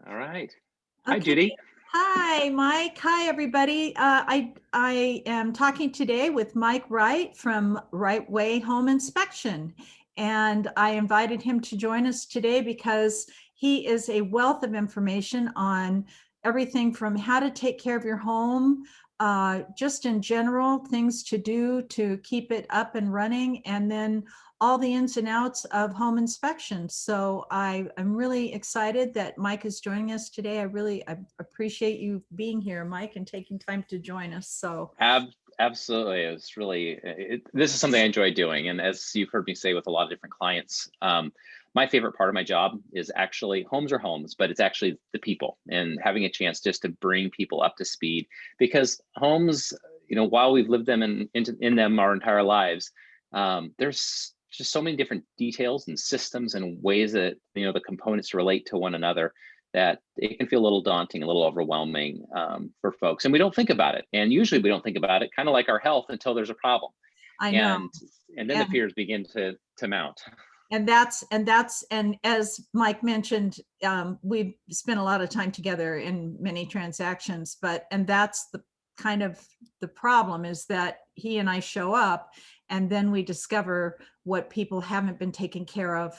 All right. Hi, Okay. Judy. Hi, Mike. Hi, everybody. I am talking today with Mike Wright from Wrightway Home Inspection, and I invited him to join us today because he is a wealth of information on everything from how to take care of your home, just in general, things to do to keep it up and running, and then all the ins and outs of home inspection. So I'm really excited that Mike is joining us today. I appreciate you being here, Mike, and taking time to join us. So Absolutely. It's really, this is something I enjoy doing. And as you've heard me say with a lot of different clients, my favorite part of my job is actually homes are homes, but it's actually the people and having a chance just to bring people up to speed because homes, while we've lived them in them our entire lives, there's just so many different details and systems and ways that, the components relate to one another that it can feel a little daunting, a little overwhelming for folks. And we don't think about it. And usually we don't think about it, kind of like our health, until there's a problem. I know, And and then the and fears begin to mount. and as Mike mentioned, we've spent a lot of time together in many transactions, and that's the kind of the problem is that he and I show up and then we discover what people haven't been taken care of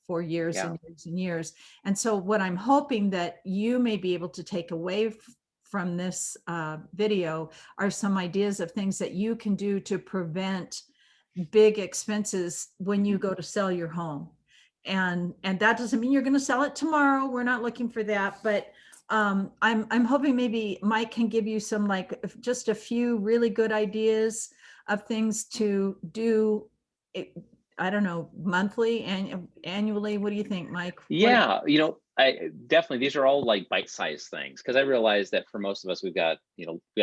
for years Yeah. and years and years. And so what I'm hoping that you may be able to take away from this video are some ideas of things that you can do to prevent big expenses when you go to sell your home. And that doesn't mean you're going to sell it tomorrow. We're not looking for that, but I'm hoping maybe Mike can give you some, like, just a few really good ideas of things to do. I don't know, monthly and annually. What do you think, Mike? What? Yeah, I definitely, these are all like bite-sized things because I realize that for most of us, we got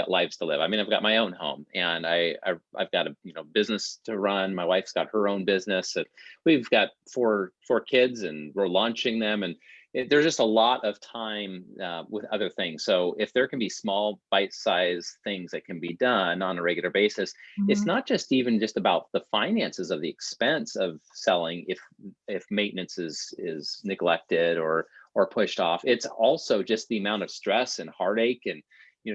lives to live. I mean, I've got my own home and I've got a, business to run. My wife's got her own business and we've got four kids and we're launching them. And there's just a lot of time with other things. So if there can be small bite-sized things that can be done on a regular basis, it's Mhm. not just even just about the finances of the expense of selling if maintenance is neglected or pushed off. It's also just the amount of stress and heartache and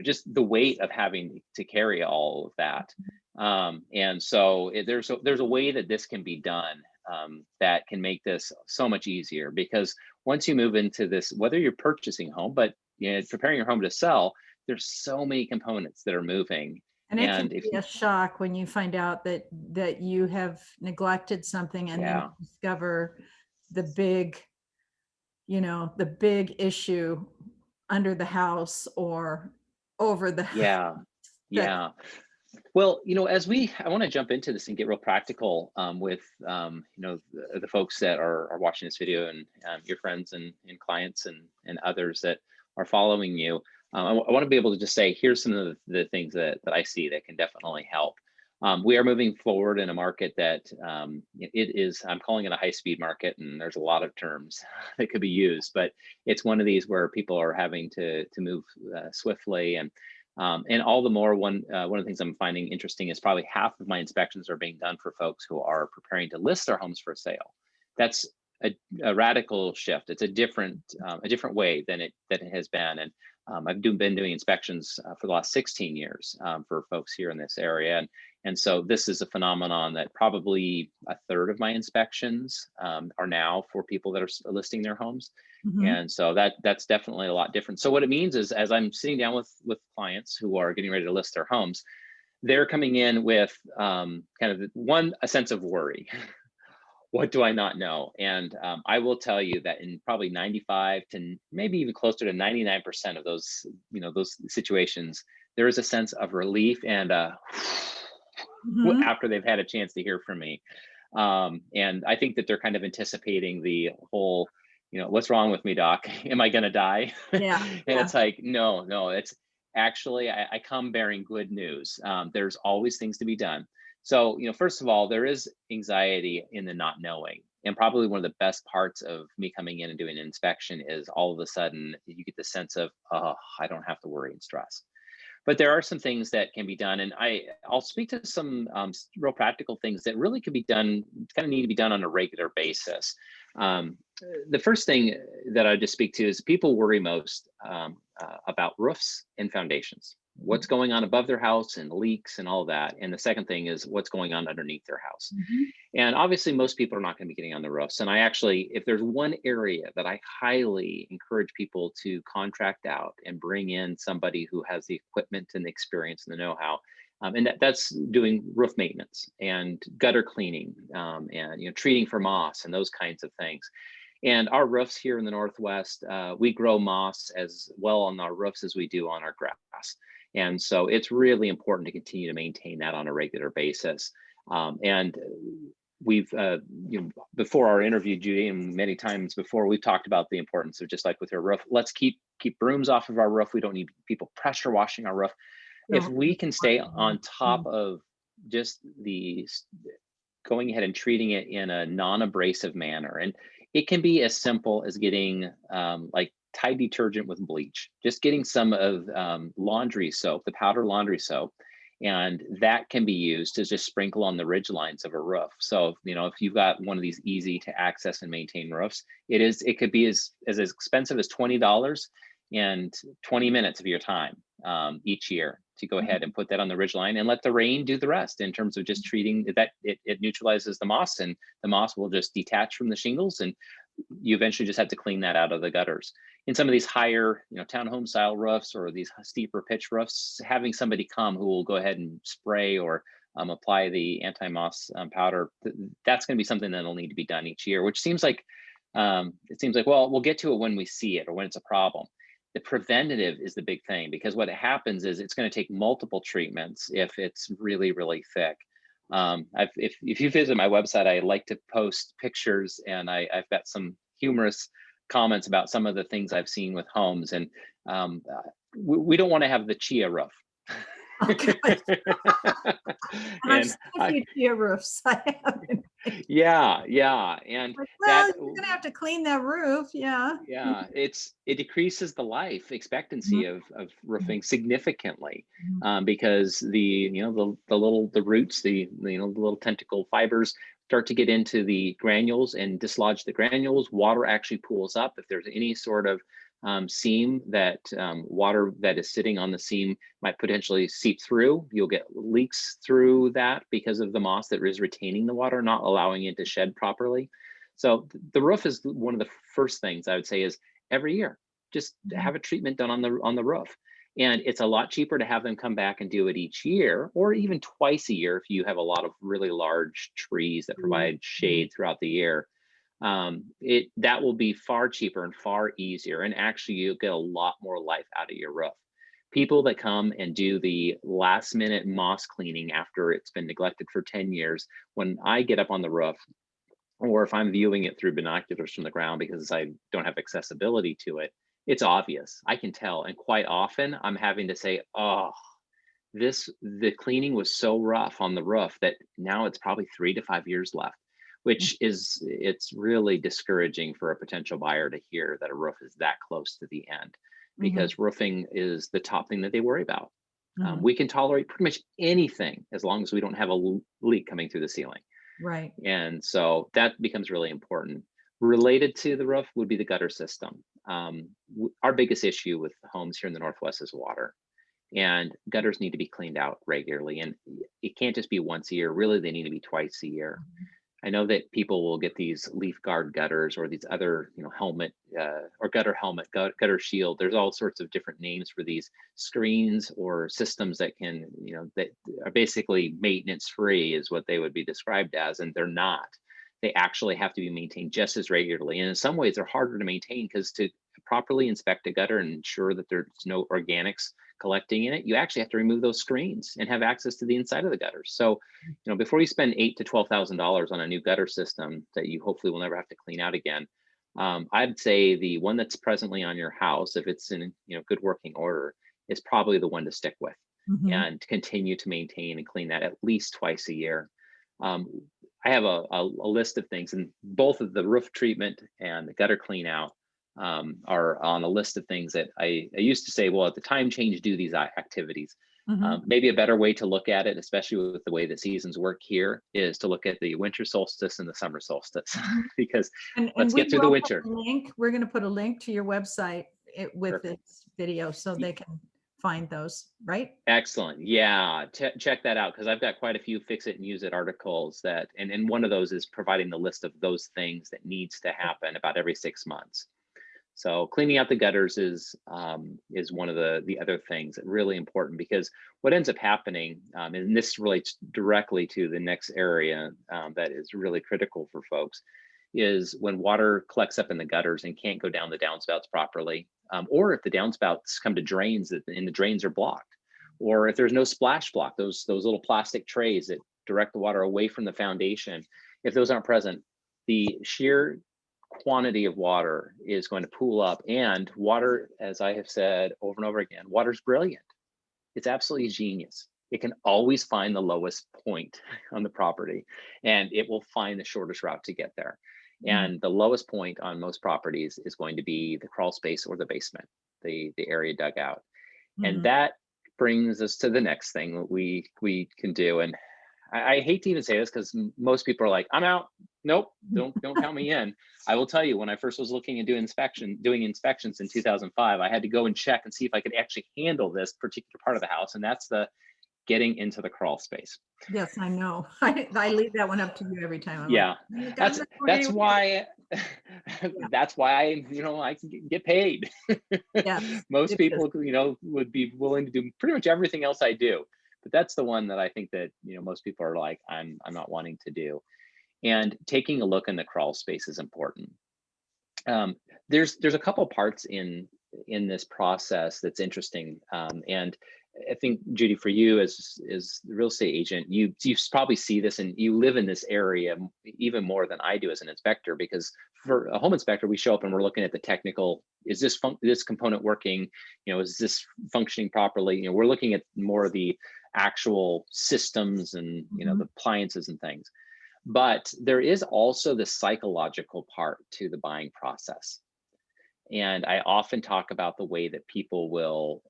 just the weight of having to carry all of that. And so there's a way that this can be done that can make this so much easier because once you move into this, whether you're purchasing a home, but preparing your home to sell, there's so many components that are moving. And it can And if be a shock when you find out that you have neglected something and then yeah, you discover the big, the big issue under the house or over the yeah, that. yeah. Well, I want to jump into this and get real practical with, the folks that are watching this video and your friends and clients and others that are following you. I want to be able to just say, here's some of the things that I see that can definitely help. We are moving forward in a market that it is, I'm calling it a high speed market, and there's a lot of terms that could be used, but it's one of these where people are having to move swiftly and all the more one of the things I'm finding interesting is probably half of my inspections are being done for folks who are preparing to list their homes for sale. That's a radical shift. It's a different way than it has been. And been doing inspections for the last 16 years for folks here in this area. And so this is a phenomenon that probably a third of my inspections are now for people that are listing their homes. Mhm. And so that's definitely a lot different. So what it means is as I'm sitting down with clients who are getting ready to list their homes, they're coming in with kind of a sense of worry. What do I not know? And I will tell you that in probably 95 to maybe even closer to 99% of those situations, there is a sense of relief and Mhm. after they've had a chance to hear from me. And I think that they're kind of anticipating the whole, what's wrong with me, doc? Am I going to die? And Yeah, yeah. it's like, no, it's actually, I come bearing good news. There's always things to be done. So, first of all, there is anxiety in the not knowing. And probably one of the best parts of me coming in and doing an inspection is all of a sudden you get the sense of, oh, I don't have to worry and stress. But there are some things that can be done, and I'll speak to some real practical things that really could be done, kind of need to be done on a regular basis. The first thing that I just speak to is people worry most about roofs and foundations. What's going on above their house and leaks and all that. And the second thing is what's going on underneath their house. Mhm. And obviously, most people are not going to be getting on the roofs. And I actually, if there's one area that I highly encourage people to contract out and bring in somebody who has the equipment and the experience and the know-how, and that's doing roof maintenance and gutter cleaning, and treating for moss and those kinds of things. And our roofs here in the Northwest, we grow moss as well on our roofs as we do on our grass. And so it's really important to continue to maintain that on a regular basis. And we've, before our interview, Judy, and many times before, we've talked about the importance of, just like with your roof, let's keep brooms off of our roof. We don't need people pressure washing our roof. If No. we can stay on top of just going ahead and treating it in a non-abrasive manner, and it can be as simple as getting like Tide detergent with bleach, just getting some of laundry soap, the powder laundry soap, and that can be used to just sprinkle on the ridge lines of a roof. So, if you've got one of these easy to access and maintain roofs, it could be as expensive as $20 and 20 minutes of your time each year to go ahead and put that on the ridge line and let the rain do the rest in terms of just treating that. It neutralizes the moss, and the moss will just detach from the shingles, and you eventually just have to clean that out of the gutters. In some of these higher, townhome style roofs or these steeper pitch roofs, having somebody come who will go ahead and spray or apply the anti-moss powder, that's going to be something that'll need to be done each year, which seems like, well, we'll get to it when we see it or when it's a problem. The preventative is the big thing, because what happens is it's going to take multiple treatments if it's really, really thick. If you visit my website, I like to post pictures, and I've got some humorous comments about some of the things I've seen with homes, and we don't want to have the chia roof. Okay. I've And seen a few chia roofs. I haven't. yeah, and Well, that you're gonna have to clean that roof. Yeah. it decreases the life expectancy of roofing significantly, Mhm. because the roots, the little tentacle fibers start to get into the granules and dislodge the granules. Water actually pools up. If there's any sort of seam that water that is sitting on the seam might potentially seep through, you'll get leaks through that because of the moss that is retaining the water, not allowing it to shed properly. So the roof is one of the first things I would say is every year, just have a treatment done on the roof. And it's a lot cheaper to have them come back and do it each year, or even twice a year if you have a lot of really large trees that provide shade throughout the year. That will be far cheaper and far easier, and actually you'll get a lot more life out of your roof. People that come and do the last minute moss cleaning after it's been neglected for 10 years, when I get up on the roof, or if I'm viewing it through binoculars from the ground because I don't have accessibility to it, it's obvious. I can tell. And quite often I'm having to say, oh, the cleaning was so rough on the roof that now it's probably 3 to 5 years left, which it's really discouraging for a potential buyer to hear that a roof is that close to the end, because roofing is the top thing that they worry about. We can tolerate pretty much anything as long as we don't have a leak coming through the ceiling. Right. And so that becomes really important. Related to the roof would be the gutter system. Our biggest issue with homes here in the Northwest is water, and gutters need to be cleaned out regularly. And it can't just be once a year. Really, they need to be twice a year. I know that people will get these leaf guard gutters or these other, helmet or gutter helmet, gutter shield. There's all sorts of different names for these screens or systems that can, that are basically maintenance free is what they would be described as, and they're not. They actually have to be maintained just as regularly. And in some ways they're harder to maintain, because to properly inspect a gutter and ensure that there's no organics collecting in it, you actually have to remove those screens and have access to the inside of the gutters. So, before you spend $8,000 to $12,000 on a new gutter system that you hopefully will never have to clean out again, I'd say the one that's presently on your house, if it's in good working order, is probably the one to stick with and continue to maintain and clean that at least twice a year. I have a list of things, and both of the roof treatment and the gutter clean out are on a list of things that I used to say, well, at the time change, do these activities. Mhm. Maybe a better way to look at it, especially with the way that seasons work here, is to look at the winter solstice and the summer solstice, Mhm. because And let's we get through the will put winter. a link. We're going to put a link to your website with Perfect. this video so they can find those, right? Excellent. Yeah, check that out, because I've got quite a few fix it and use it articles that, and one of those is providing the list of those things that needs to happen about every 6 months. So cleaning out the gutters is one of the other things that really important, because what ends up happening, and this relates directly to the next area that is really critical for folks, is when water collects up in the gutters and can't go down the downspouts properly, or if the downspouts come to drains and the drains are blocked, or if there's no splash block, those little plastic trays that direct the water away from the foundation, if those aren't present, the sheer quantity of water is going to pool up. And water, as I have said over and over again, water's brilliant. It's absolutely genius. It can always find the lowest point on the property, and it will find the shortest route to get there. Mm. And the lowest point on most properties is going to be the crawl space or the basement, the area dug out. And Mhm. that brings us to the next thing that we can do. And I hate to even say this, because most people are like, I'm out. Nope, don't count me in. I will tell you, when I first was looking and doing inspections in 2005, I had to go and check and see if I could actually handle this particular part of the house, and that's the getting into the crawl space. Yes, I know. I leave that one up to you every time. I'm like, Yeah, you guys that's are going that's anywhere. why Yeah. that's why I can get paid. Yes, Most it is. people would be willing to do pretty much everything else I do, but that's the one that I think that most people are like, I'm not wanting to do. And taking a look in the crawl space is important. um, there's a couple parts in this process that's interesting, and I think, Judy, for you as the real estate agent, you probably see this, and you live in this area even more than I do as an inspector, because for a home inspector, we show up and we're looking at the technical. Is this component working? Is this functioning properly? We're looking at more of the actual systems and Mhm. the appliances and things. But there is also the psychological part to the buying process. And I often talk about the way that people will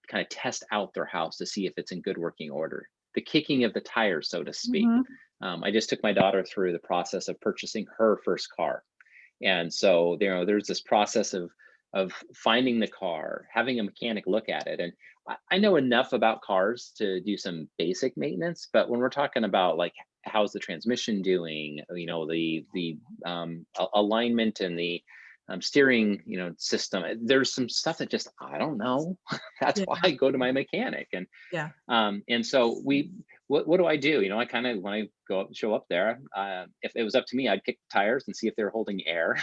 kind of test out their house to see if it's in good working order, the kicking of the tires, so to speak. Mhm. I just took my daughter through the process of purchasing her first car. And so there's this process of finding the car, having a mechanic look at it. And I know enough about cars to do some basic maintenance, but when we're talking about, like, how's the transmission doing, the alignment and the steering system, there's some stuff that just I don't know. That's Yeah, why I go to my mechanic. yeah. And so what do I do? I kind of, when I show up there, if it was up to me, I'd kick the tires and see if they're holding air.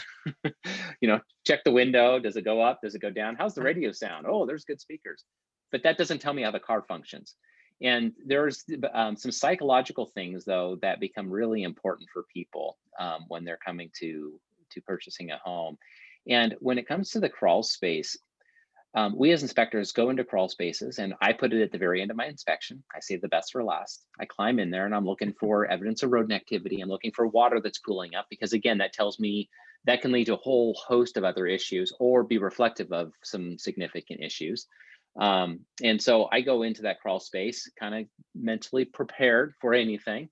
Check the window. Does it go up? Does it go down? How's the radio sound? Oh, there's good speakers. But that doesn't tell me how the car functions. And there's some psychological things, though, that become really important for people when they're coming to purchasing a home. And when it comes to the crawl space, we as inspectors go into crawl spaces, and I put it at the very end of my inspection. I save the best for last. I climb in there and I'm looking for evidence of rodent activity. I'm looking for water that's pooling up, because again, that tells me that can lead to a whole host of other issues or be reflective of some significant issues. And so I go into that crawl space kind of mentally prepared for anything.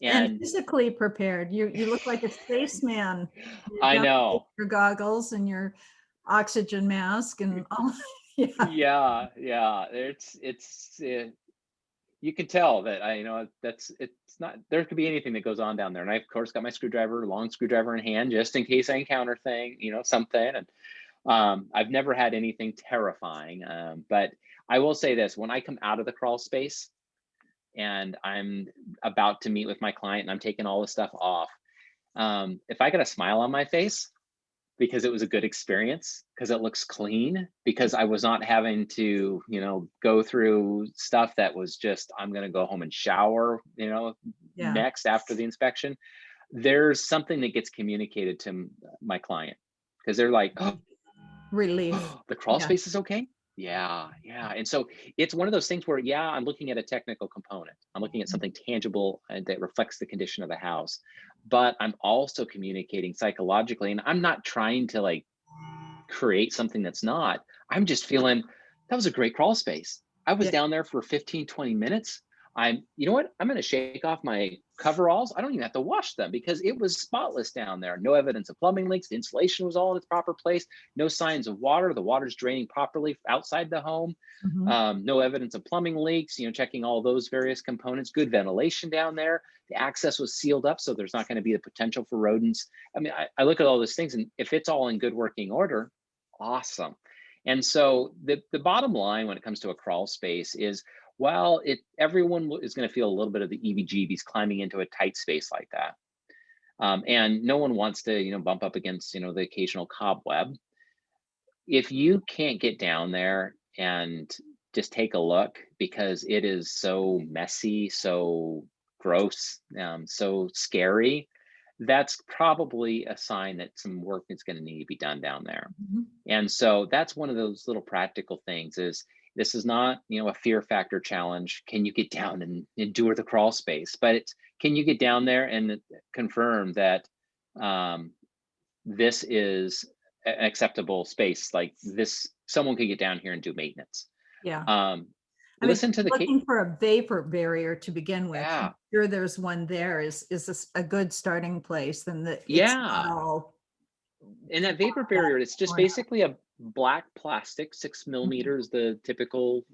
And And physically prepared. You look like a spaceman. You're I down with know. your goggles and your oxygen mask and all. Yeah. Yeah, it's you can tell that it's not, there could be anything that goes on down there. And I, of course, got my long screwdriver in hand, just in case I encounter something. And I've never had anything terrifying. But I will say this: when I come out of the crawl space and I'm about to meet with my client and I'm taking all the stuff off, if I got a smile on my face, because it was a good experience, because it looks clean, because I was not having to, go through stuff that was just, I'm going to go home and shower, Yeah. next after the inspection. There's something that gets communicated to my client, because they're like, Relief. oh, the crawl Yeah. space is okay. Yeah. And so it's one of those things where, yeah, I'm looking at a technical component. I'm looking at something tangible and that reflects the condition of the house, but I'm also communicating psychologically, and I'm not trying to, like, create something that's not. I'm just feeling that was a great crawl space. I was Yeah. down there for 15, 20 minutes. You know what? I'm going to shake off my coveralls. I don't even have to wash them because it was spotless down there. No evidence of plumbing leaks. The insulation was all in its proper place. No signs of water. The water's draining properly outside the home. Mhm. No evidence of plumbing leaks, checking all those various components. Good ventilation down there. The access was sealed up, so there's not going to be the potential for rodents. I mean, I look at all those things, and if it's all in good working order, awesome. And so the bottom line when it comes to a crawl space is, while everyone is going to feel a little bit of the EBGBs climbing into a tight space like that, and no one wants to bump up against the occasional cobweb. If you can't get down there and just take a look because it is so messy, so gross, so scary, that's probably a sign that some work is going to need to be done down there. Mhm. And so that's one of those little practical things. Is this is not a fear factor challenge. Can you get down and endure the crawl space? But it's, can you get down there and confirm that um, this is an acceptable space? Like this, someone could get down here and do maintenance. Yeah. Um, I mean, listen to the looking for a vapor barrier to begin with. yeah, I'm sure there's one there is a good starting place. Then it's not yeah. all And that vapor barrier, it's just torn up, basically a black plastic, 6 millimeters, the typical,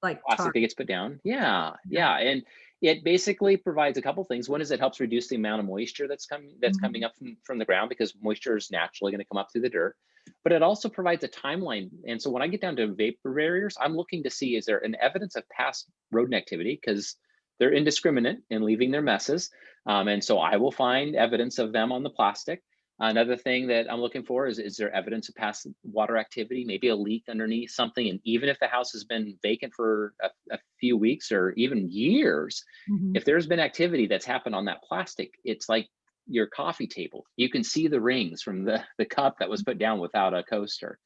like plastic tar. that gets put down. Yeah, Yeah. yeah. And it basically provides a couple things. One is it helps reduce the amount of moisture that's coming Mhm. up from the ground, because moisture is naturally going to come up through the dirt. But it also provides a timeline. And so when I get down to vapor barriers, I'm looking to see, is there an evidence of past rodent activity? Because they're indiscriminate in leaving their messes. And so I will find evidence of them on the plastic. Another thing that I'm looking for is there evidence of past water activity, maybe a leak underneath something? And even if the house has been vacant for a few weeks or even years, Mhm. if there's been activity that's happened on that plastic, it's like your coffee table. You can see the rings from the cup that was put down without a coaster.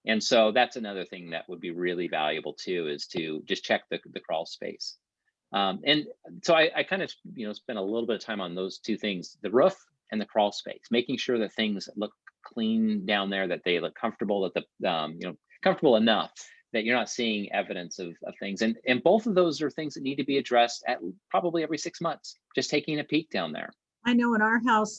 And so that's another thing that would be really valuable too, is to just check the crawl space. And so I kind of spent a little bit of time on those two things: the roof and the crawl space, making sure that things look clean down there, that they look comfortable, that the comfortable enough that you're not seeing evidence of things. And both of those are things that need to be addressed at probably every 6 months. Just taking a peek down there. I know in our house,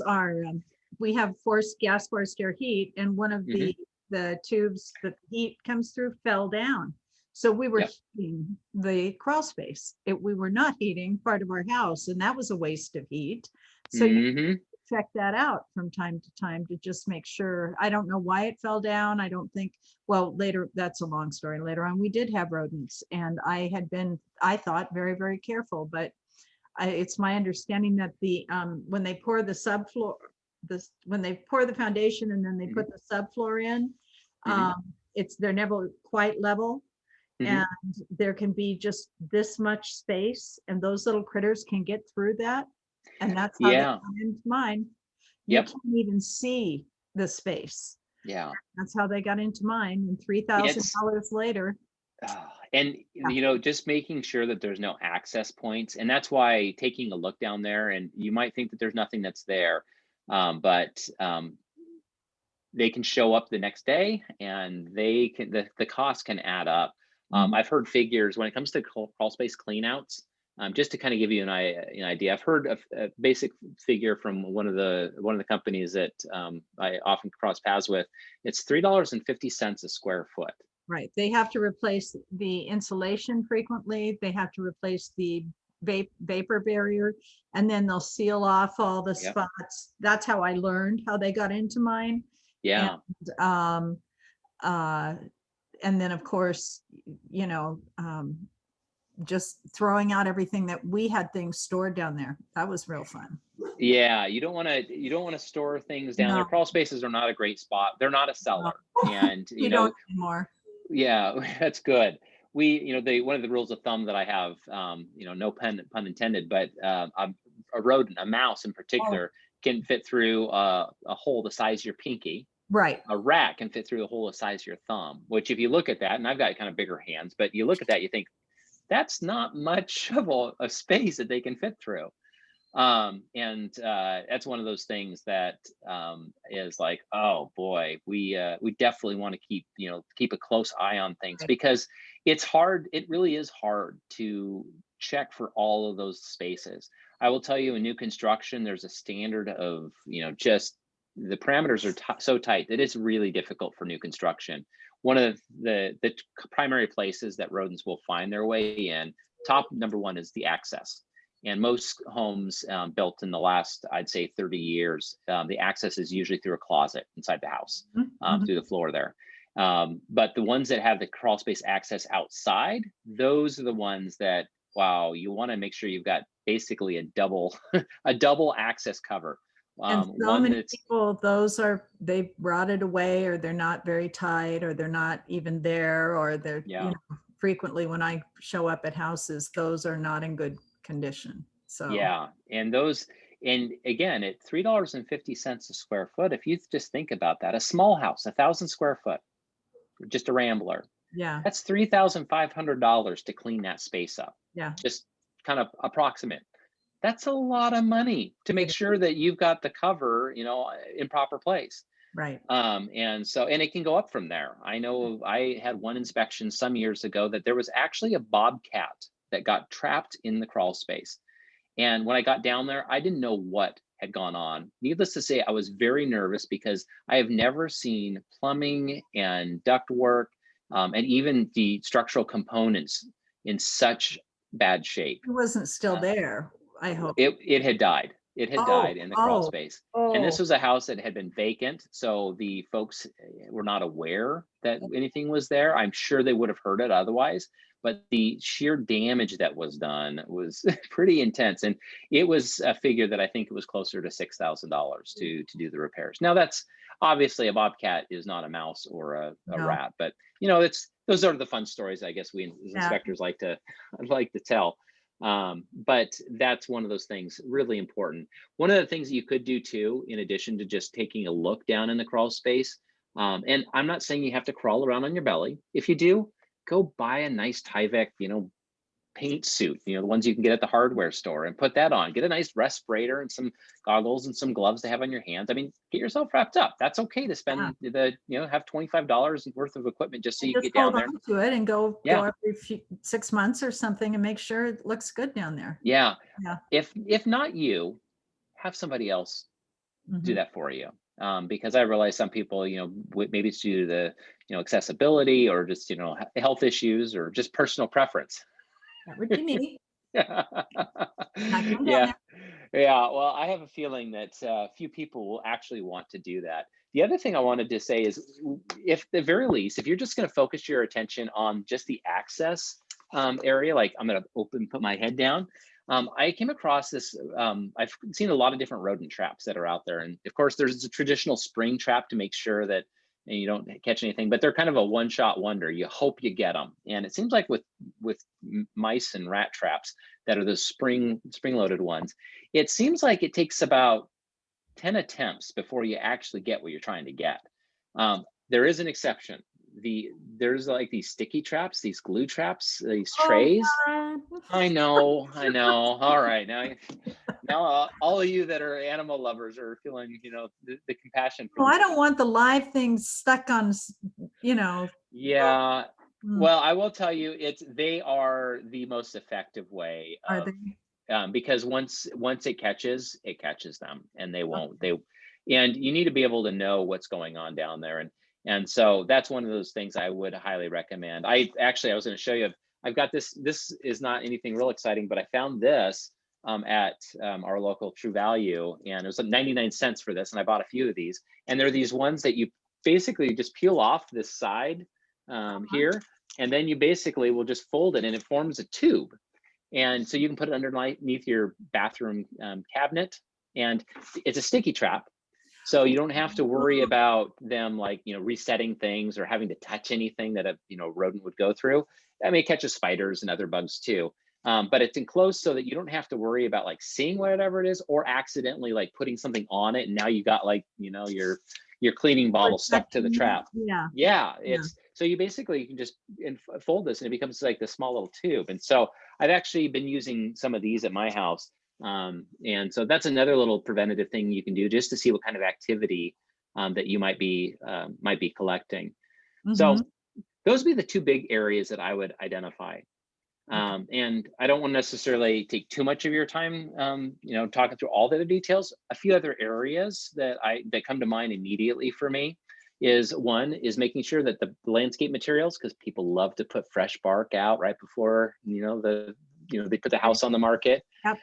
we have gas forced air heat, and one of Hmm. the tubes that the heat comes through fell down. So we were Yep. heating the crawl space. We were not heating part of our house, and that was a waste of heat. So you Hmm. check that out from time to time to just make sure. I don't know why it fell down. I don't think, well, later, that's a long story. Later on, we did have rodents, and I thought, very, very careful, but it's my understanding that when they pour the subfloor, when they pour the foundation and then they Hmm. put the subfloor in, Hmm. they're never quite level, Hmm. and there can be just this much space, and those little critters can get through that, and that's how they Yeah. come into mine. You Yep. can't even see the space. Yeah. That's how they got into mine, and three thousand It's dollars later. and Yeah. just making sure that there's no access points. And that's why taking a look down there, and you might think that there's nothing that's there, but they can show up the next day, and the cost can add up. Mhm. I've heard figures when it comes to crawl space cleanouts. Just to kind of give you an idea, I've heard a basic figure from one of the companies that I often cross paths with. It's $3.50 a square foot. Right. They have to replace the insulation frequently. They have to replace the vapor barrier, and then they'll seal off all the Yep. spots. That's how I learned how they got into mine. And Yeah. um, uh, and then of course, you know, just throwing out everything that we had things stored down there. That was real fun. Yeah, you don't want to store things down there. No, Crawl spaces are not a great spot. They're not a no, cellar. And we don't anymore. yeah, that's good. The one of the rules of thumb that I have, no pun intended, but a rodent, a mouse in Oh, particular, can fit through a hole the size of your pinky. right. A rat can fit through a hole the size of your thumb. Which, if you look at that, and I've got kind of bigger hands, but you look at that, you think that's not much of a space that they can fit through. And that's one of those things that is like, oh boy, we definitely want to keep a close eye on things, Right. because it's hard. It really is hard to check for all of those spaces. I will tell you, in new construction, there's a standard of, just the parameters are so tight that it's really difficult for new construction. One of the primary places that rodents will find their way in, top number one, is the access. And most homes built in the last, I'd say, 30 years, the access is usually through a closet inside the house, through the floor there. But the ones that have the crawl space access outside, those are the ones that, wow, you want to make sure you've got basically a double a double access cover. And so One many that's people, they've rotted away, or they're not very tight, or they're not even there, or they're, frequently when I show up at houses, those are not in good condition. So and again, at $3.50 a square foot, if you just think about that, a small house, 1,000 square foot, just a rambler, that's $3,500 to clean that space up. Just kind of approximate. That's a lot of money to make sure that you've got the cover, in proper place. Right. And it can go up from there. I know I had one inspection some years ago that there was actually a bobcat that got trapped in the crawl space. And when I got down there, I didn't know what had gone on. Needless to say, I was very nervous because I have never seen plumbing and ductwork and even the structural components in such bad shape. It wasn't still there, I hope. It had died. It had died in the crawl space. And this was a house that had been vacant. So the folks were not aware that anything was there. I'm sure they would have heard it otherwise. But the sheer damage that was done was pretty intense. And it was a figure that I think it was closer to $6,000 to do the repairs. Now, that's obviously, a bobcat is not a mouse or a rat, but those are the fun stories, I guess, we as inspectors like to tell. But that's one of those things, really important. One of the things that you could do too, in addition to just taking a look down in the crawl space, and I'm not saying you have to crawl around on your belly. If you do, go buy a nice Tyvek, paint suit, the ones you can get at the hardware store, and put that on. Get a nice respirator and some goggles and some gloves to have on your hands. I mean, get yourself wrapped up. That's okay to spend have $25 worth of equipment just so you can get down there to it and go every 6 months or something and make sure it looks good down there. If not you, have somebody else do that for you. Because I realize some people, maybe it's due to the, accessibility, or just, health issues, or just personal preference. That would be me. Yeah. Well, I have a feeling that few people will actually want to do that. The other thing I wanted to say is, if the very least, if you're just going to focus your attention on just the access area, like I'm going to put my head down. I came across this, I've seen a lot of different rodent traps that are out there. And of course, there's a traditional spring trap to make sure that you don't catch anything, but they're kind of a one-shot wonder. You hope you get them. And it seems like with mice and rat traps that are the spring-loaded ones, it seems like it takes about 10 attempts before you actually get what you're trying to get. There is an exception. There's like these sticky traps, these glue traps, these trays. I know. All right, now all of you that are animal lovers are feeling, the compassion. I don't want the live things stuck on, Yeah. Well, I will tell you, they are the most effective way. Are they? Because once it catches them, and they won't. And you need to be able to know what's going on down there. And so that's one of those things I would highly recommend. I was going to show you, I've got this is not anything real exciting, but I found this at our local True Value, and it was 99 cents for this. And I bought a few of these, and they're these ones that you basically just peel off this side here, and then you basically will just fold it, and it forms a tube. And so you can put it underneath your bathroom cabinet, and it's a sticky trap. So you don't have to worry about them resetting things or having to touch anything that a rodent would go through. I mean, it catches spiders and other bugs too. But it's enclosed so that you don't have to worry about seeing whatever it is, or accidentally putting something on it, and now you got your cleaning bottle stuck to the trap. So you basically can just fold this, and it becomes like this small little tube. And so I've actually been using some of these at my house. And so that's another little preventative thing you can do, just to see what kind of activity that you might be collecting. So those would be the two big areas that I would identify. And I don't want to necessarily take too much of your time, talking through all the other details. A few other areas that come to mind immediately for me is one is making sure that the landscape materials, because people love to put fresh bark out right before they put the house on the market. Yep.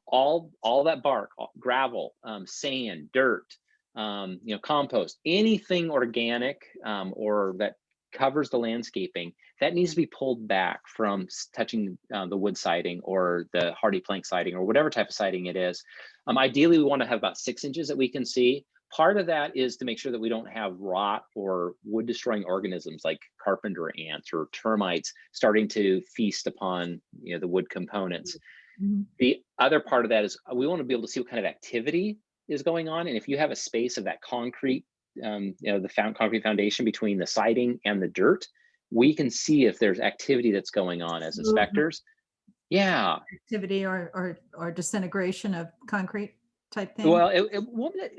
All that bark, gravel, sand, dirt, compost, anything organic or that covers the landscaping, that needs to be pulled back from touching the wood siding or the hardy plank siding or whatever type of siding it is. Ideally, we want to have about 6 inches that we can see. Part of that is to make sure that we don't have rot or wood destroying organisms like carpenter ants or termites starting to feast upon the wood components. Mm-hmm. The other part of that is we want to be able to see what kind of activity is going on. And if you have a space of that concrete, concrete foundation between the siding and the dirt, we can see if there's activity that's going on as inspectors. Yeah. Activity or disintegration of concrete type thing. Well,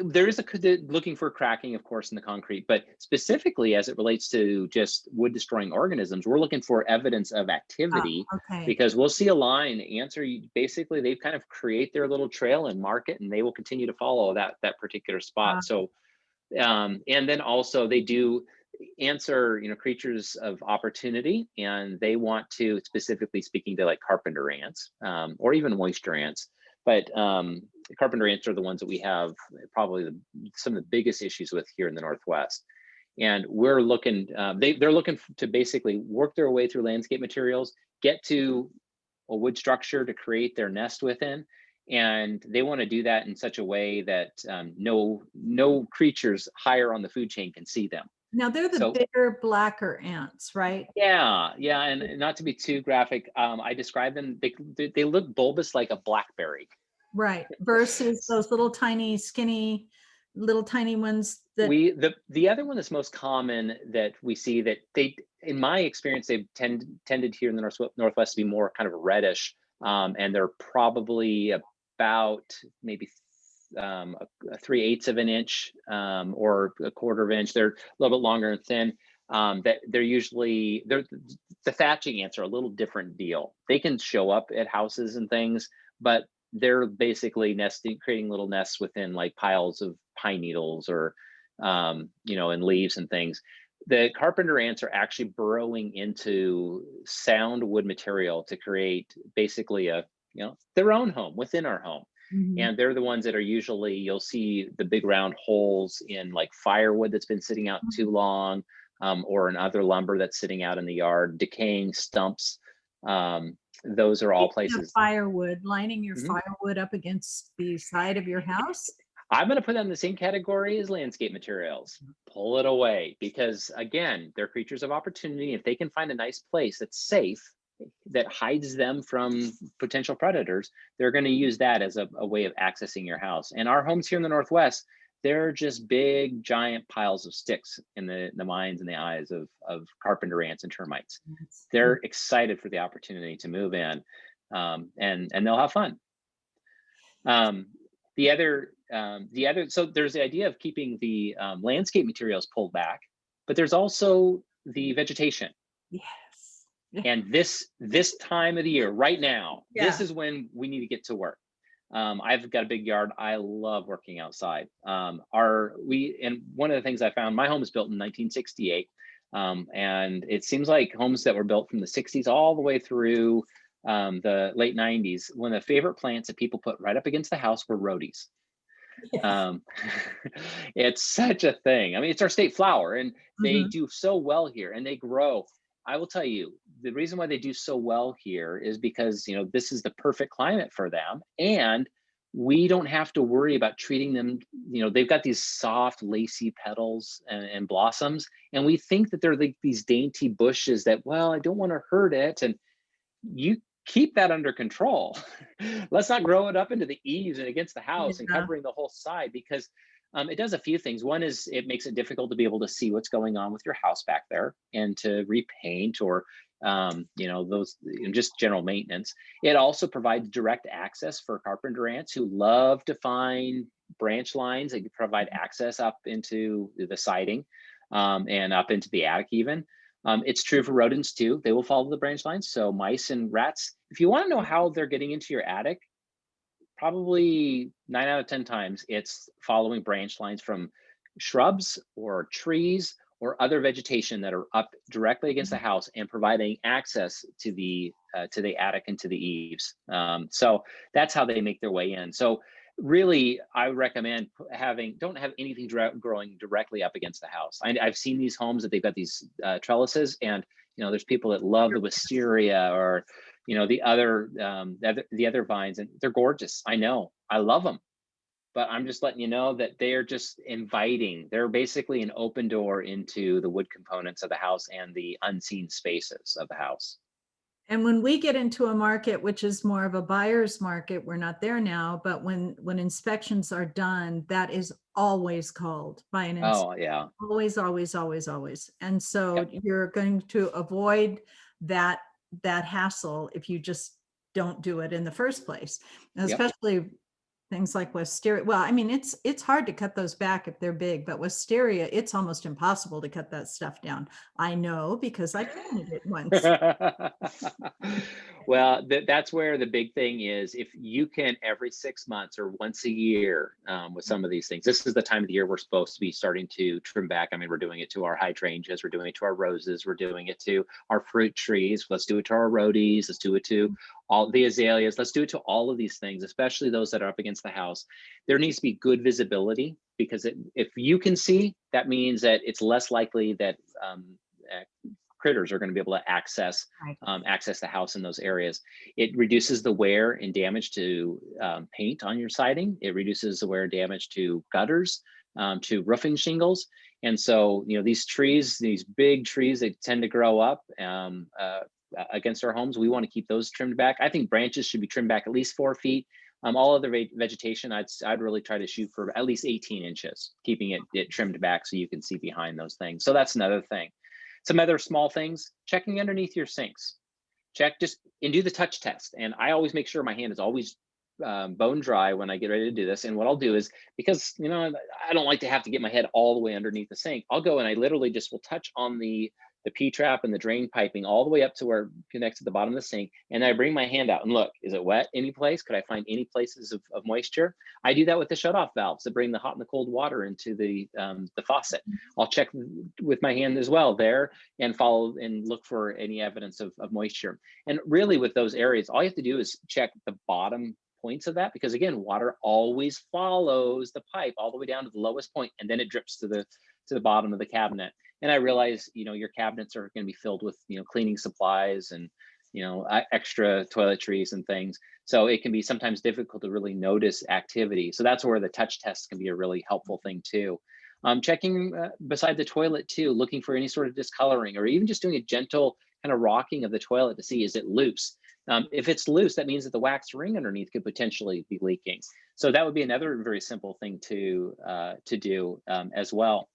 there is looking for cracking, of course, in the concrete, but specifically as it relates to just wood destroying organisms, we're looking for evidence of activity. Okay. Because we'll see a line answer. Basically, they kind of create their little trail and mark it, and they will continue to follow that particular spot. So, and then also they do answer, creatures of opportunity, and they want to, specifically speaking to like carpenter ants or even moisture ants. But carpenter ants are the ones that we have probably some of the biggest issues with here in the Northwest. And we're looking, they're looking to basically work their way through landscape materials, get to a wood structure to create their nest within. And they want to do that in such a way that no creatures higher on the food chain can see them. Now they're the bigger, blacker ants, right? Yeah, and not to be too graphic, I describe them. They look bulbous like a blackberry. Right. Versus those little tiny, skinny, little tiny ones that the other one that's most common that we see that in my experience, they've tended here in the Northwest to be more kind of reddish, and they're probably about maybe 3/8 of an inch or 1/4 of an inch. They're a little bit longer and thin. That the thatching ants are a little different deal. They can show up at houses and things, but they're basically creating little nests within like piles of pine needles or and leaves and things. The carpenter ants are actually burrowing into sound wood material to create basically their own home within our home. Mm-hmm. And they're the ones that are usually, you'll see the big round holes in like firewood that's been sitting out too long, or in other lumber that's sitting out in the yard, decaying stumps. Those are all places. Firewood, lining your firewood up against the side of your house. I'm going to put them in the same category as landscape materials. Pull it away, because again, they're creatures of opportunity. If they can find a nice place that's safe, that hides them from potential predators, they're going to use that as a way of accessing your house. And our homes here in the Northwest, they're just big, giant piles of sticks in the minds and the eyes of carpenter ants and termites. They're excited for the opportunity to move in, and they'll have fun. The other, so there's the idea of keeping the landscape materials pulled back, but there's also the vegetation. Yes. And this time of the year, right now, this is when we need to get to work. I've got a big yard. I love working outside. And one of the things I found, my home was built in 1968. And it seems like homes that were built from the 60s all the way through the late 90s, one of the favorite plants that people put right up against the house were rhodiots. Yes. It's such a thing. I mean, it's our state flower, and they do so well here, and they grow. I will tell you, the reason why they do so well here is because, this is the perfect climate for them. And we don't have to worry about treating them. They've got these soft, lacy petals and blossoms. And we think that they're like these dainty bushes that, well, I don't want to hurt it. And you keep that under control. Let's not grow it up into the eaves and against the house and covering the whole side, because it does a few things. One is it makes it difficult to be able to see what's going on with your house back there and to repaint or, those just general maintenance. It also provides direct access for carpenter ants who love to find branch lines that provide access up into the siding and up into the attic even. It's true for rodents too. They will follow the branch lines. So mice and rats, if you want to know how they're getting into your attic, probably 9 out of 10 times it's following branch lines from shrubs or trees or other vegetation that are up directly against the house and providing access to the attic and to the eaves. So that's how they make their way in. So really, I recommend don't have anything growing directly up against the house. I've seen these homes that they've got these trellises, and there's people that love the wisteria or the other vines, and they're gorgeous. I know, I love them, but I'm just letting you know that they are just inviting. They're basically an open door into the wood components of the house and the unseen spaces of the house. And when we get into a market, which is more of a buyer's market, we're not there now, but when inspections are done, that is always called by an inspector. Oh yeah. Always, always, always, always. And so Yep. you're going to avoid that hassle if you just don't do it in the first place. And Yep. especially things like wisteria. Well, I mean, it's hard to cut those back if they're big, but wisteria, it's almost impossible to cut that stuff down. I know because I planted it once. Well, that's where the big thing is. If you can every 6 months or once a year, with some of these things, this is the time of the year we're supposed to be starting to trim back. I mean, we're doing it to our hydrangeas, we're doing it to our roses, we're doing it to our fruit trees. Let's do it to our rhodies. Let's do it to all the azaleas. Let's do it to all of these things, especially those that are up against the house. There needs to be good visibility, because if you can see, that means that it's less likely that critters are going to be able to access the house in those areas. It reduces the wear and damage to paint on your siding. It reduces the wear and damage to gutters, to roofing shingles. And so, these trees, these big trees, they tend to grow up against our homes. We want to keep those trimmed back. I think branches should be trimmed back at least 4 feet. All other vegetation, I'd really try to shoot for at least 18 inches, keeping it trimmed back so you can see behind those things. So that's another thing. Some other small things, checking underneath your sinks. And do the touch test. And I always make sure my hand is always bone dry when I get ready to do this. And what I'll do is, because I don't like to have to get my head all the way underneath the sink, I'll go and I literally just will touch on the P-trap and the drain piping all the way up to where it connects to the bottom of the sink. And I bring my hand out and look, is it wet any place? Could I find any places of moisture? I do that with the shutoff valves that bring the hot and the cold water into the faucet. I'll check with my hand as well there and follow and look for any evidence of moisture. And really with those areas, all you have to do is check the bottom points of that, because again, water always follows the pipe all the way down to the lowest point, and then it drips to the bottom of the cabinet. And I realize, your cabinets are going to be filled with, cleaning supplies and, extra toiletries and things. So it can be sometimes difficult to really notice activity. So that's where the touch test can be a really helpful thing too. Checking beside the toilet too, looking for any sort of discoloring, or even just doing a gentle kind of rocking of the toilet to see, is it loose? If it's loose, that means that the wax ring underneath could potentially be leaking. So that would be another very simple thing to do as well.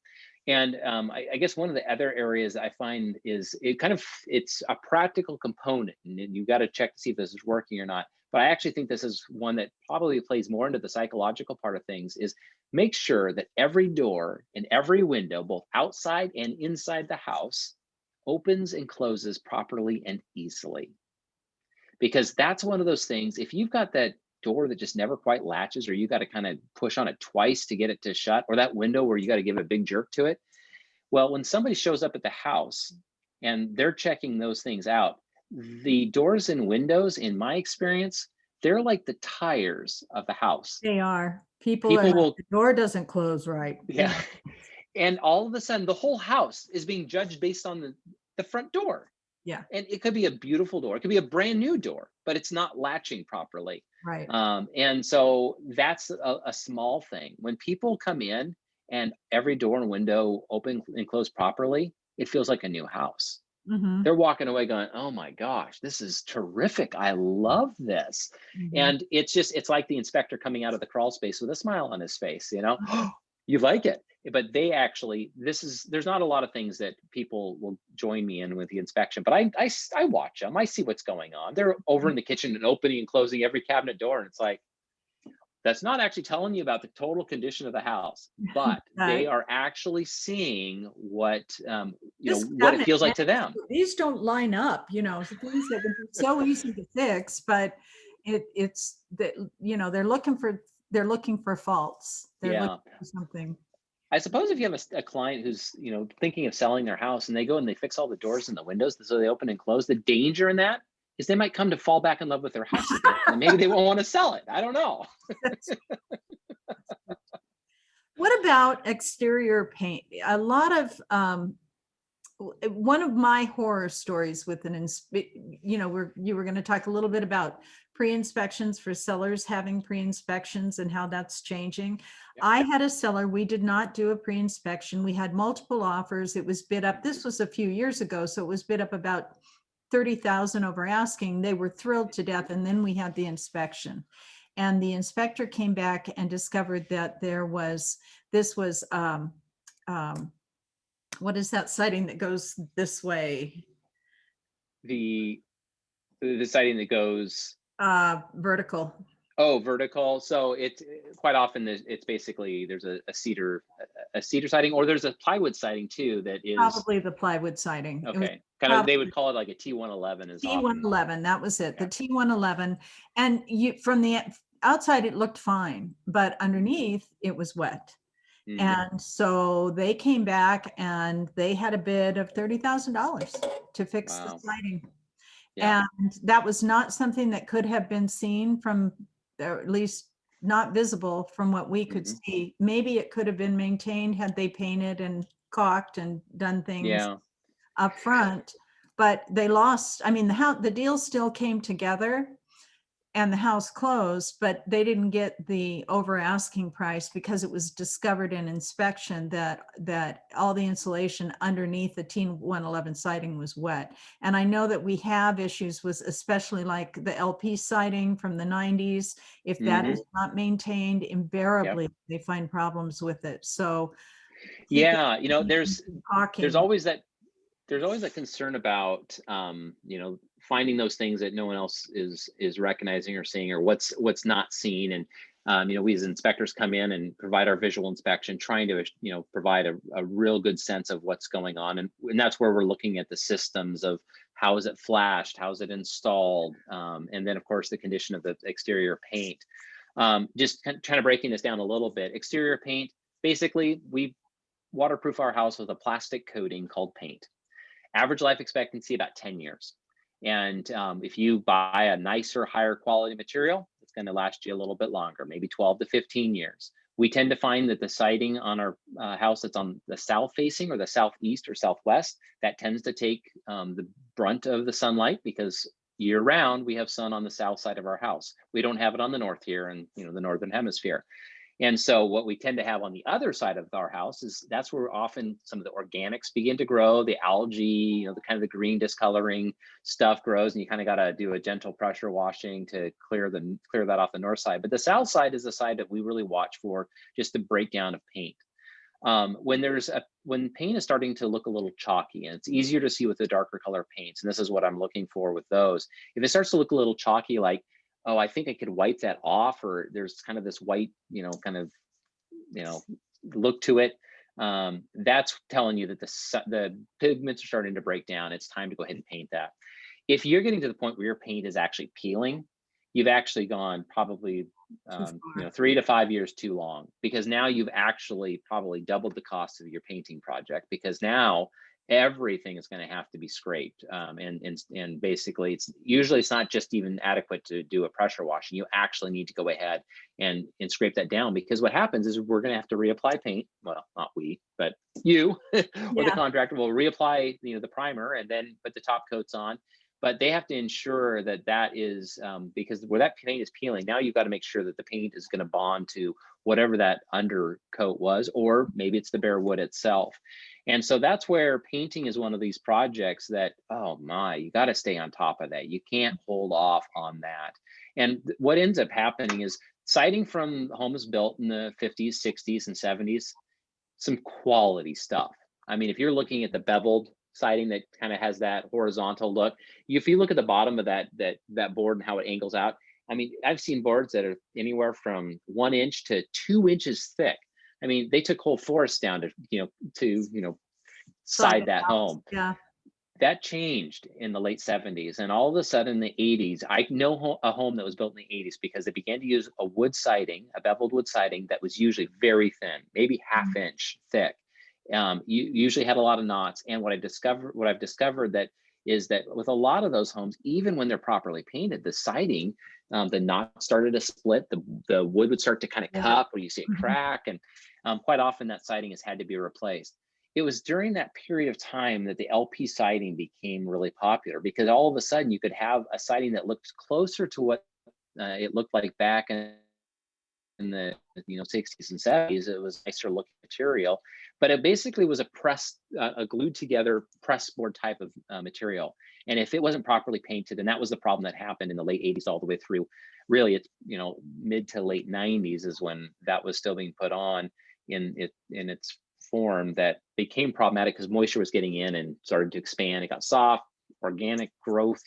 And I guess one of the other areas I find is it's a practical component, and you got to check to see if this is working or not. But I actually think this is one that probably plays more into the psychological part of things, is make sure that every door and every window, both outside and inside the house, opens and closes properly and easily. Because that's one of those things, if you've got that door that just never quite latches, or you got to kind of push on it twice to get it to shut, or that window where you got to give a big jerk to it. Well, when somebody shows up at the house and they're checking those things out, the doors and windows, in my experience, they're like the tires of the house. They are. People will, the door doesn't close right. Yeah. And all of a sudden the whole house is being judged based on the front door. Yeah. And it could be a beautiful door. It could be a brand new door, but it's not latching properly. Right. And so that's a small thing. When people come in and every door and window open and close properly, it feels like a new house. Mm-hmm. They're walking away going, oh my gosh, this is terrific. I love this. Mm-hmm. And it's like the inspector coming out of the crawl space with a smile on his face, you like it. But they actually, there's not a lot of things that people will join me in with the inspection, but I watch them. I see what's going on. They're over in the kitchen and opening and closing every cabinet door. And it's like, That's not actually telling you about the total condition of the house, but they Right. are actually seeing what, This what it cabinet, feels man, like to them. these don't line up, things that would be so easy to fix, but it's that, they're looking for faults. They're looking Yeah. for something. I suppose if you have a client who's, thinking of selling their house and they go and they fix all the doors and the windows so they open and close, the danger in that is they might come to fall back in love with their house again. And maybe they won't want to sell it. I don't know. What about exterior paint? A lot of one of my horror stories with you were going to talk a little bit about pre-inspections for sellers having pre-inspections and how that's changing. Yep. I had a seller, we did not do a pre-inspection. We had multiple offers. It was bid up. This was a few years ago, so it was bid up about 30,000 over asking. They were thrilled to death. And then we had the inspection. And the inspector came back and discovered that this was what is that siding that goes this way? The siding that goes, Vertical. oh, vertical. So it's quite often it's basically there's a cedar siding, or there's a plywood siding too that is Probably the plywood siding. It was okay. Kind of, they would call it like a T111 is often. T111, that was it, the Yeah. T111. And from the outside, it looked fine, but underneath it was wet. Mhm. And so they came back and they had a bid of $30,000 to fix the Wow. siding. Yeah. And that was not something that could have been seen from, or at least not visible from what we could Mhm. see. Maybe it could have been maintained had they painted and caulked and done things Yeah. up front, but they lost. I mean, the deal still came together and the house closed, but they didn't get the over asking price because it was discovered in inspection that all the insulation underneath the T111 siding was wet. And I know that we have issues with, especially like the LP siding from the 90s. If that Mhm. is not maintained, Yep. invariably they find problems with it. So keep Yeah, there's talking. always that there's always a concern about, finding those things that no one else is recognizing or seeing, or what's not seen. And we as inspectors come in and provide our visual inspection, trying to provide a real good sense of what's going on. And that's where we're looking at the systems of how is it flashed, how is it installed, and then of course the condition of the exterior paint. Just kind of breaking this down a little bit. Exterior paint, basically we waterproof our house with a plastic coating called paint. Average life expectancy about 10 years. And if you buy a nicer, higher quality material, it's going to last you a little bit longer, maybe 12 to 15 years. We tend to find that the siding on our house that's on the south facing or the southeast or southwest, that tends to take the brunt of the sunlight, because year round we have sun on the south side of our house. We don't have it on the north here in the northern hemisphere. And so what we tend to have on the other side of our house is that's where often some of the organics begin to grow, the algae, the kind of the green discoloring stuff grows, and you kind of got to do a gentle pressure washing to clear that off the north side. But the south side is the side that we really watch for just the breakdown of paint. When paint is starting to look a little chalky, and it's easier to see with the darker color paints, and this is what I'm looking for with those. If it starts to look a little chalky, like, oh, I think I could wipe that off, or there's kind of this white, kind of, look to it. That's telling you that the pigments are starting to break down. It's time to go ahead and paint that. If you're getting to the point where your paint is actually peeling, you've actually gone probably Too far. 3 to 5 years too long, because now you've actually probably doubled the cost of your painting project, because now everything is going to have to be scraped, and basically it's not just even adequate to do a pressure washing. You actually need to go ahead and scrape that down, because what happens is we're going to have to reapply paint. Well, not we, but you or the Yeah. contractor will reapply the primer and then put the top coats on. But they have to ensure that is, because where that paint is peeling, now you've got to make sure that the paint is going to bond to whatever that undercoat was, or maybe it's the bare wood itself. And so that's where painting is one of these projects that, oh my, you got to stay on top of that. You can't hold off on that. And what ends up happening is siding from homes built in the 50s, 60s, and 70s, some quality stuff. I mean, if you're looking at the beveled siding that kind of has that horizontal look, if you look at the bottom of that board and how it angles out, I mean, I've seen boards that are anywhere from 1 inch to 2 inches thick. I mean, they took whole forests down to, Side side that house. home. Yeah. That changed in the late 70s, and all of a sudden in the 80s, I know a home that was built in the 80s because they began to use a wood siding, a beveled wood siding that was usually very thin, maybe half inch thick. You usually had a lot of knots. And what I've discovered that is that with a lot of those homes, even when they're properly painted, the siding, the knot started to split, the wood would start to kind of Yeah. cup, or you see it Mhm. crack, and quite often that siding has had to be replaced. It was during that period of time that the LP siding became really popular, because all of a sudden you could have a siding that looked closer to what it looked like back in the 60s and 70s. It was nicer looking material, but it basically was a pressed, a glued together press board type of material. And if it wasn't properly painted, and that was the problem that happened in the late 80s all the way through, really, it's mid to late 90s is when that was still being put on in its form, that became problematic because moisture was getting in and started to expand. It got soft, organic growth,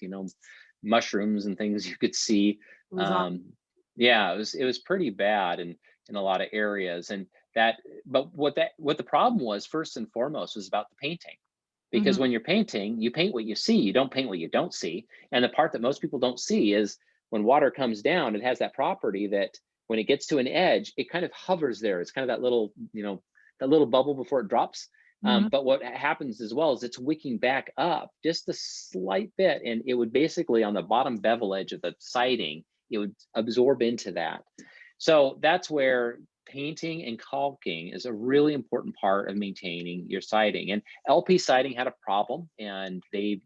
mushrooms and things you could see. It was awesome. Yeah, it was pretty bad in a lot of areas. And that, but what the problem was, first and foremost, was about the painting. Mhm. Because when you're painting, you paint what you see, you don't paint what you don't see. And the part that most people don't see is when water comes down, it has that property that when it gets to an edge, it kind of hovers there. It's kind of that little, that little bubble before it drops. Mhm. But what happens as well is it's wicking back up just a slight bit, and it would basically, on the bottom bevel edge of the siding, it would absorb into that. So that's where painting and caulking is a really important part of maintaining your siding. And LP siding had a problem, and they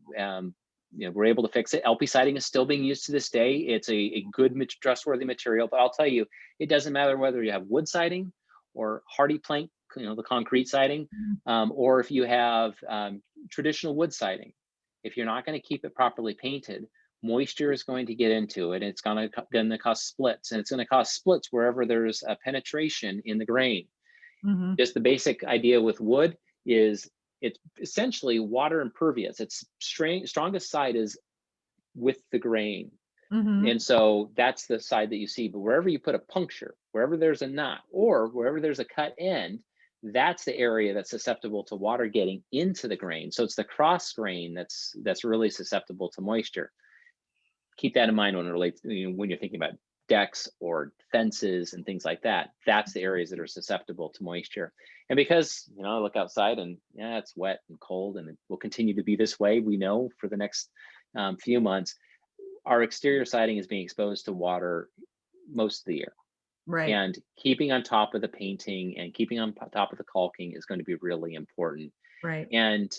were able to fix it. LP siding is still being used to this day. It's a good, trustworthy material. But I'll tell you, it doesn't matter whether you have wood siding or hardy plank, the concrete siding, Mhm. or if you have traditional wood siding. If you're not going to keep it properly painted, moisture is going to get into it, and it's going to cause splits, and it's going to cause splits wherever there's a penetration in the grain. Mhm. Just the basic idea with wood is it's essentially water impervious. Its strongest side is with the grain. Mhm. And so that's the side that you see. But wherever you put a puncture, wherever there's a knot, or wherever there's a cut end, that's the area that's susceptible to water getting into the grain. So it's the cross grain that's really susceptible to moisture. Keep that in mind when it relates, when you're thinking about decks or fences and things like that. That's the areas that are susceptible to moisture. And because I look outside and yeah, it's wet and cold, and it will continue to be this way, we know, for the next few months, our exterior siding is being exposed to water most of the year. Right. And keeping on top of the painting and keeping on top of the caulking is going to be really important. Right. And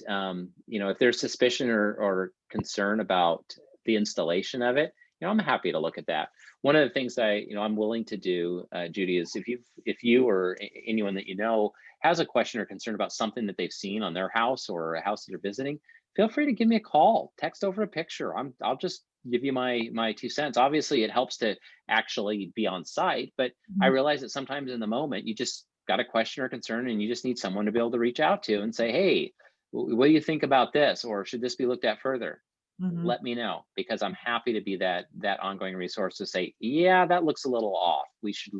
if there's suspicion or concern about the installation of it, I'm happy to look at that. One of the things I'm willing to do, Judy, is if you or anyone that has a question or concern about something that they've seen on their house or a house that they're visiting, feel free to give me a call, text over a picture. I'll just give you my 2 cents. Obviously, it helps to actually be on site, but I Mhm. realize that sometimes in the moment you just got a question or concern, and you just need someone to be able to reach out to and say, hey, what do you think about this, or should this be looked at further? Mhm. Let me know, because I'm happy to be that ongoing resource to say, yeah, that looks a little off. You should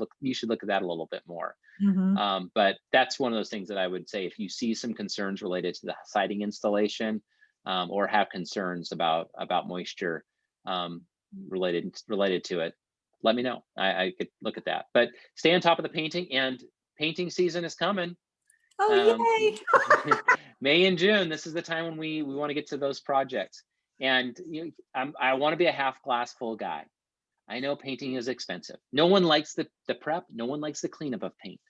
look at that a little bit more. Mhm. But that's one of those things that I would say, if you see some concerns related to the siding installation, or have concerns about moisture um, related to it, let me know. I could look at that. But stay on top of the painting, and painting season is coming. Oh, Um, yay. May and June. This is the time when we want to get to those projects. And I want to be a half glass full guy. I know painting is expensive. No one likes the prep. No one likes the cleanup of paint.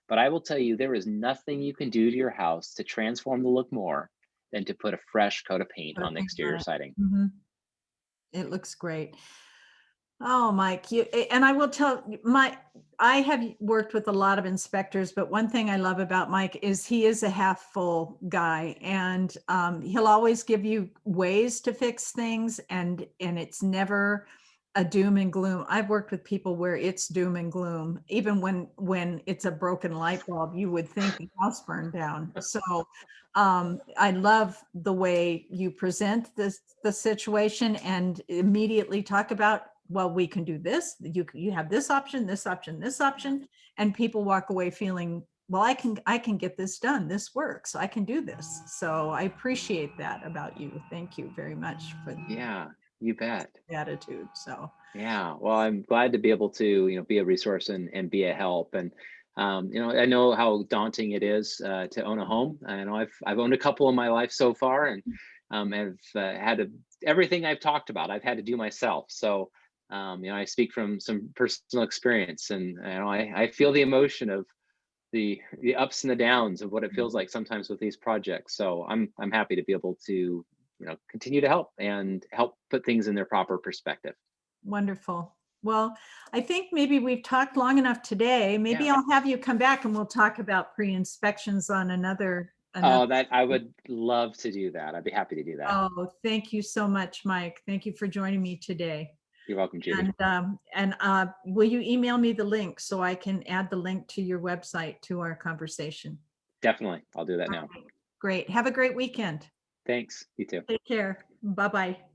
But I will tell you, there is nothing you can do to your house to transform the look more than to put a fresh coat of paint Put a on the pink on exterior it. siding. Mhm. It looks great. Oh, Mike, and I will tell I have worked with a lot of inspectors, but one thing I love about Mike is he is a half full guy, and he'll always give you ways to fix things, and it's never a doom and gloom. I've worked with people where it's doom and gloom, even when it's a broken light bulb, you would think the house burned down. So I love the way you present the situation and immediately talk about well, we can do this. You have this option, this option, this option, and people walk away feeling, well, I can get this done. This works. I can do this. So I appreciate that about you. Thank you very much for Yeah, you bet. the attitude. So Yeah, well, I'm glad to be able to, be a resource and be a help. And I know how daunting it is to own a home. I know I've owned a couple in my life so far, and I've everything I've talked about, I've had to do myself. So, I speak from some personal experience, and I feel the emotion of the ups and the downs of what it feels like sometimes with these projects. So I'm happy to be able to, continue to help and help put things in their proper perspective. wonderful. Well, I think maybe we've talked long enough today. Maybe Yeah. I'll have you come back and we'll talk about pre-inspections on another. Oh, that I would love to do that. I'd be happy to do that. Oh, thank you so much, Mike. Thank you for joining me today. You're welcome, Judy. And will you email me the link so I can add the link to your website to our conversation? Definitely. I'll do that now. Okay, great. Have a great weekend. Thanks. You too. Take care. Bye-bye.